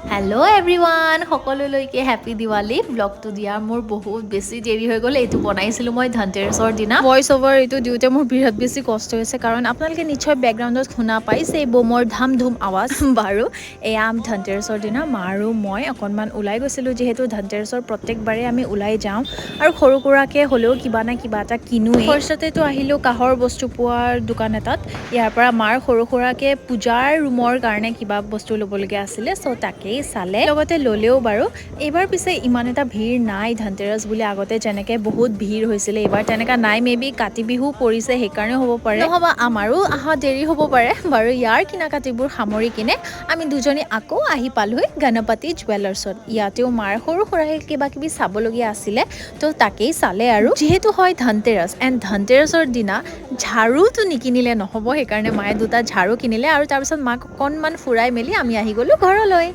Hello' everyone, সকলোলৈকে happy Diwali. ব্লগটো দিয়াৰ মোৰ বহুত বেছি দেৰি হৈ গ'ল। এইটো বনাইছিলোঁ মই ধনতেৰছৰ দিনা। ভইচ অভাৰ এইটো দিওঁতে মোৰ বিৰাট বেছি কষ্ট হৈছে, কাৰণ আপোনালোকে নিশ্চয় বেকগ্ৰাউণ্ডত শুনা পাইছে বোমৰ ধাম ধুম আৱাজ। বাৰু এয়া ধনতেৰছৰ দিনা মা আৰু মই অকণমান ওলাই গৈছিলোঁ, যিহেতু ধনতেৰছৰ প্ৰত্যেকবাৰে আমি ওলাই যাওঁ আৰু সৰু সুৰাকৈ হ'লেও কিবা না কিবা এটা কিনোৱেই। ফাৰ্ষ্টতেতো আহিলোঁ কাঁহৰ বস্তু পোৱাৰ দোকান এটাত। ইয়াৰ পৰা মাৰ সৰু সুৰাকৈ পূজাৰ ৰুমৰ কাৰণে কিবা বস্তু ল'বলগীয়া আছিলে, চ' তাকেই চালে, লগতে ল'লেও বাৰু। এইবাৰ পিছে ইমান এটা ভিৰ নাই ধনতেৰছ বুলি, আগতে যেনেকৈ বহুত ভিৰ হৈছিলে এইবাৰ তেনেকুৱা নাই। মে বি কাতি বিহু পৰিছে সেইকাৰণেও হ'ব পাৰে, নহবা আমাৰো অহা দেৰি হ'ব পাৰে। বাৰু ইয়াৰ কিনা কাটিবোৰ সামৰি কিনে আমি দুজনী আকৌ আহি পালোহি গণপতি জুৱেলাৰ্ছত। ইয়াতেও মাৰ সৰু সুৰাকৈ কিবা কিবি চাবলগীয়া আছিলে, তো তাকেই চালে। আৰু যিহেতু হয় ধনতেৰছ এণ্ড ধনতেৰছৰ দিনা ঝাৰুটো নিকিনিলে নহ'ব, সেইকাৰণে মায়ে দুটা ঝাৰু কিনিলে আৰু তাৰপিছত মাক অকণমান ফুৰাই মেলি আমি আহি গ'লোঁ ঘৰলৈ।